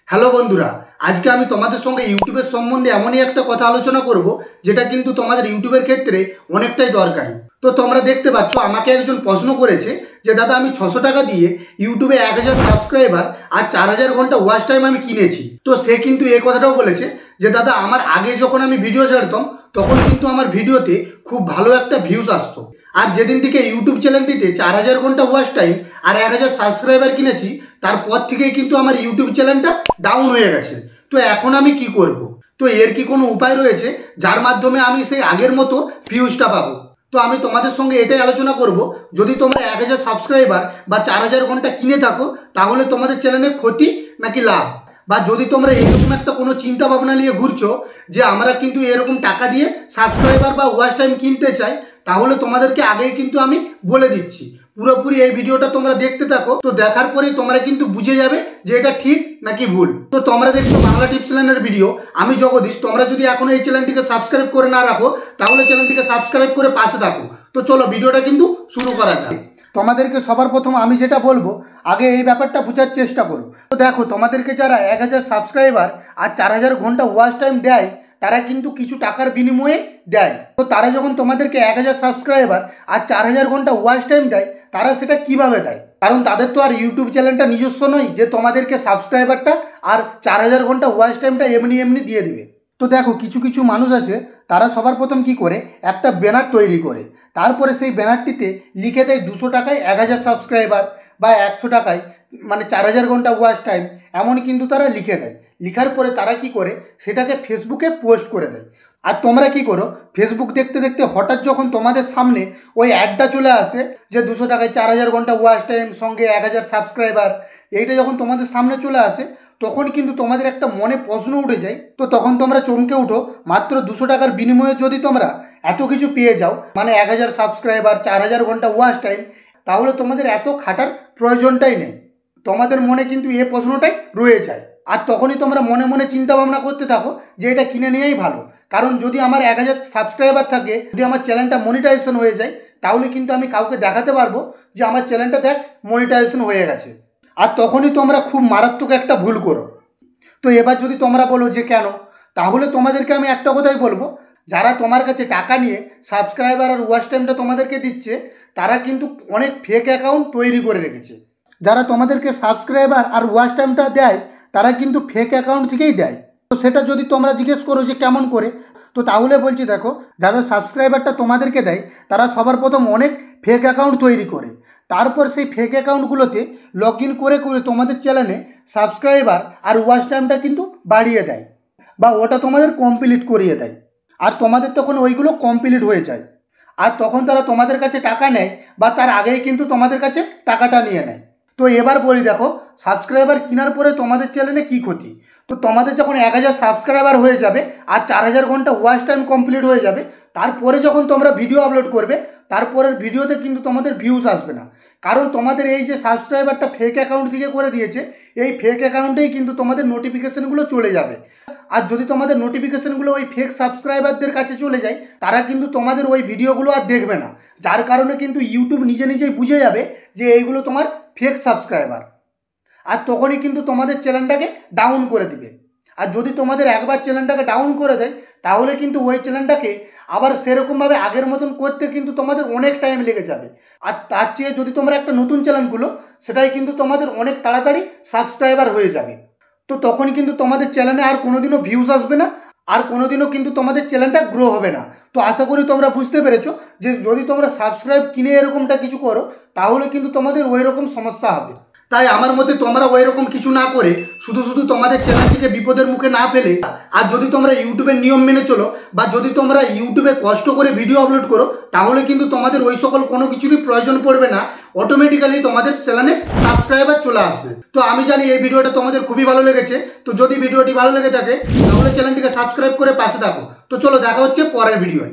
Hello বন্ধুরা, আজকে আমি তোমাদের সঙ্গে ইউটিউবের সম্বন্ধে এমনই একটা কথা আলোচনা করব যেটা কিন্তু তোমাদের ইউটিউবের ক্ষেত্রে অনেকটাই দরকারি। তো তোমরা দেখতে পাচ্ছ, আমাকে একজন প্রশ্ন করেছে যে দাদা আমি 600 টাকা দিয়ে ইউটিউবে 1000 সাবস্ক্রাইবার আর 4000 ঘন্টা ওয়াচ টাইম আমি কিনেছি। তো সে কিন্তু এই কথাটাও বলেছে যে দাদা আমার আগে যখন আমি ভিডিও ছাড়তাম তখন কিন্তু আমার ভিডিওতে খুব ভালো একটা ভিউজ আসতো, আর যেদিন থেকে ইউটিউব চ্যানেলটিতে 4000 ঘন্টা ওয়াচ টাইম আর 1000 সাবস্ক্রাইবার কিনেছি তারপর থেকেই কিন্তু আমার ইউটিউব চ্যানেলটা ডাউন হয়ে গেছে। তো এখন আমি কি করব? তো এর কি কোনো উপায় রয়েছে যার মাধ্যমে আমি সেই আগের মতো ভিউজটা পাবো? তো আমি তোমাদের সঙ্গে এটাই আলোচনা করব। যদি তোমরা 1000 সাবস্ক্রাইবার বা 4000 ঘন্টা কিনে থাকো তাহলে তোমাদের চ্যানেলে ক্ষতি নাকি লাভ, বা যদি তোমরা এরকম একটা কোনো চিন্তা ভাবনা নিয়ে ঘুরছো যে আমরা কিন্তু এরকম টাকা দিয়ে সাবস্ক্রাইবার বা ওয়াচ টাইম কিনতে চাই, তাহলে তোমাদেরকে আগেই কিন্তু আমি বলে দিচ্ছি, পুরোপুরি এই ভিডিওটা তোমরা দেখতে থাকো। তো দেখার পরেই তোমরা কিন্তু বুঝে যাবে যে এটা ঠিক নাকি ভুল। তো তোমরা দেখছো বাংলা টিপস চ্যানেলের ভিডিও, আমি জগদীশ। তোমরা যদি এখনো এই চ্যানেলটিকে সাবস্ক্রাইব করে না রাখো তাহলে চ্যানেলটিকে সাবস্ক্রাইব করে পাশে থাকো। তো চলো ভিডিওটা কিন্তু শুরু করা যাক। তোমাদেরকে সবার প্রথম আমি যেটা বলবো, আগে এই ব্যাপারটা বোঝার চেষ্টা করো। তো দেখো, তোমাদেরকে যারা 1000 সাবস্ক্রাইবার আর 4000 ঘন্টা ওয়াচ টাইম দেয় তারা কিন্তু কিছু টাকার বিনিময়ে দেয়। তো তারা যখন তোমাদেরকে 1000 সাবস্ক্রাইবার আর 4000 ঘন্টা ওয়াচ টাইম দেয়, তারা সেটা কিভাবে দেয়? কারণ তাদের তো আর ইউটিউব চ্যানেলটা নিজস্ব নয় যে তোমাদেরকে সাবস্ক্রাইবারটা আর 4000 ঘন্টা ওয়াচ টাইমটা এমনি এমনি দিয়ে দিবে। তো দেখো, কিছু কিছু মানুষ আছে তারা সবার প্রথম কি করে, একটা ব্যানার তৈরি করে, তারপরে সেই ব্যানারটিতে লিখে দেয় 200 টাকায় 1000 সাবস্ক্রাইবার বা 100 টাকায় মানে 4000 ঘন্টা ওয়াচ টাইম, এমন কিন্তু তারা লিখে দেয়। লিখার পরে তারা কি করে, সেটাকে ফেসবুকে পোস্ট করে দেয়। আর তোমরা কি করো, ফেসবুক দেখতে দেখতে হঠাৎ যখন তোমাদের সামনে ওই অ্যাডটা চলে আসে যে 200 টাকায় 4000 ঘন্টা ওয়াচ টাইম সঙ্গে 1000 সাবস্ক্রাইবার, এইটা যখন তোমাদের সামনে চলে আসে তখন কিন্তু তোমাদের একটা মনে প্রশ্ন উঠে যায়। তো তখন তোমরা চমকে উঠো, মাত্র 200 টাকার বিনিময়ে যদি তোমরা এত কিছু পেয়ে যাও, মানে 1000 সাবস্ক্রাইবার 4000 ঘন্টা ওয়াচ টাইম, তাহলে তোমাদের এত খাটার প্রয়োজনটাই নেই। তোমাদের মনে কিন্তু এই প্রশ্নটাই রয়ে যায়। আর তখনই তোমরা মনে মনে চিন্তা ভাবনা করতে থাকো যে এটা কিনে নেওয়াই ভালো। কারণ যদি আমার 1000 সাবস্ক্রাইবার থাকে, যদি আমার চ্যানেলটা মনিটাইজেশন হয়ে যায়, তাহলে কিন্তু আমি কাউকে দেখাতে পারবো যে আমার চ্যানেলটা দেখ মনিটাইজেশন হয়ে গেছে। আর তখনই তোমরা খুব মারাত্মক একটা ভুল করো। তো এবার যদি তোমরা বলো যে কেন, তাহলে তোমাদেরকে আমি একটা কথাই বলবো, যারা তোমার কাছে টাকা নিয়ে সাবস্ক্রাইবার আর ওয়াচ টাইমটা তোমাদেরকে দিচ্ছে, তারা কিন্তু অনেক ফেক অ্যাকাউন্ট তৈরি করে রেখেছে। যারা তোমাদেরকে সাবস্ক্রাইবার আর ওয়াচ টাইমটা দেয় তারা কিন্তু ফেক অ্যাকাউন্ট থেকেই দেয়। তো সেটা যদি তোমরা জিজ্ঞেস করো যে কেমন করে, তো তাহলে বলছি দেখো, যারা সাবস্ক্রাইবারটা তোমাদেরকে দেয় তারা সবার প্রথম অনেক ফেক অ্যাকাউন্ট তৈরি করে, তারপর সেই ফেক অ্যাকাউন্টগুলোতে লগ ইন করে করে তোমাদের চ্যানেলে সাবস্ক্রাইবার আর ওয়াচ টাইমটা কিন্তু বাড়িয়ে দেয়, বা ওটা তোমাদের কমপ্লিট করিয়ে দেয়। আর তোমাদের তখন ওইগুলো কমপ্লিট হয়ে যায়, আর তখন তারা তোমাদের কাছে টাকা নেয়, বা তার আগেই কিন্তু তোমাদের কাছে টাকাটা নিয়ে নেয়। তো এবার বলি দেখো, সাবস্ক্রাইবার কেনার পরে তোমাদের চ্যানেলে কী ক্ষতি? তো তোমাদের যখন 1000 সাবস্ক্রাইবার হয়ে যাবে আর 4000 ঘন্টা ওয়াচ টাইম কমপ্লিট হয়ে যাবে, তারপরে যখন তোমরা ভিডিও আপলোড করবে, তারপরের ভিডিওতে কিন্তু তোমাদের ভিউজ আসবে না। কারণ তোমাদের এই যে সাবস্ক্রাইবারটা ফেক অ্যাকাউন্ট থেকে করে দিয়েছে, এই ফেক অ্যাকাউন্টেই কিন্তু তোমাদের নোটিফিকেশানগুলো চলে যাবে। আর যদি তোমাদের নোটিফিকেশানগুলো ওই ফেক সাবস্ক্রাইবারদের কাছে চলে যায়, তারা কিন্তু তোমাদের ওই ভিডিওগুলো আর দেখবে না। যার কারণে কিন্তু ইউটিউব নিজে নিজেই বুঝে যাবে যে এইগুলো তোমার ফেক সাবস্ক্রাইবার, আর তখনই কিন্তু তোমাদের চ্যানেলটাকে ডাউন করে দিবে। আর যদি তোমাদের একবার চ্যানেলটাকে ডাউন করে দেয়, তাহলে কিন্তু ওই চ্যানেলটাকে আবার সেরকমভাবে আগের মতন করতে কিন্তু তোমাদের অনেক টাইম লেগে যাবে। আর তার চেয়ে যদি তোমরা একটা নতুন চ্যানেল খুলো, সেটাই কিন্তু তোমাদের অনেক তাড়াতাড়ি সাবস্ক্রাইবার হয়ে যাবে। তো তখন কিন্তু তোমাদের চ্যানেলে আর কোনোদিনও ভিউজ আসবে না, আর কোনোদিনও কিন্তু তোমাদের চ্যানেলটা গ্রো হবে না। তো আশা করি তোমরা বুঝতে পেরেছো যে যদি তোমরা সাবস্ক্রাইব কিনে এরকমটা কিছু করো, তাহলে কিন্তু তোমাদের ওই রকম সমস্যা হবে। তাই আমার মতে তোমরা ওই রকম কিছু না করে শুধু শুধু তোমাদের চ্যানেলটিকে বিপদের মুখে না ফেলে, আর যদি তোমরা ইউটিউবের নিয়ম মেনে চলো, বা যদি তোমরা ইউটিউবে কষ্ট করে ভিডিও আপলোড করো, তাহলে কিন্তু তোমাদের ওই সকল কোনো কিছুরই প্রয়োজন পড়বে না। অটোমেটিক্যালি তোমাদের চ্যানেলে সাবস্ক্রাইবার চলে আসবে। তো আমি জানি এই ভিডিওটা তোমাদের খুবই ভালো লেগেছে। তো যদি ভিডিওটি ভালো লেগে থাকে তাহলে চ্যানেলটিকে সাবস্ক্রাইব করে পাশে থাকো। তো চলো দেখা হচ্ছে পরের ভিডিওয়।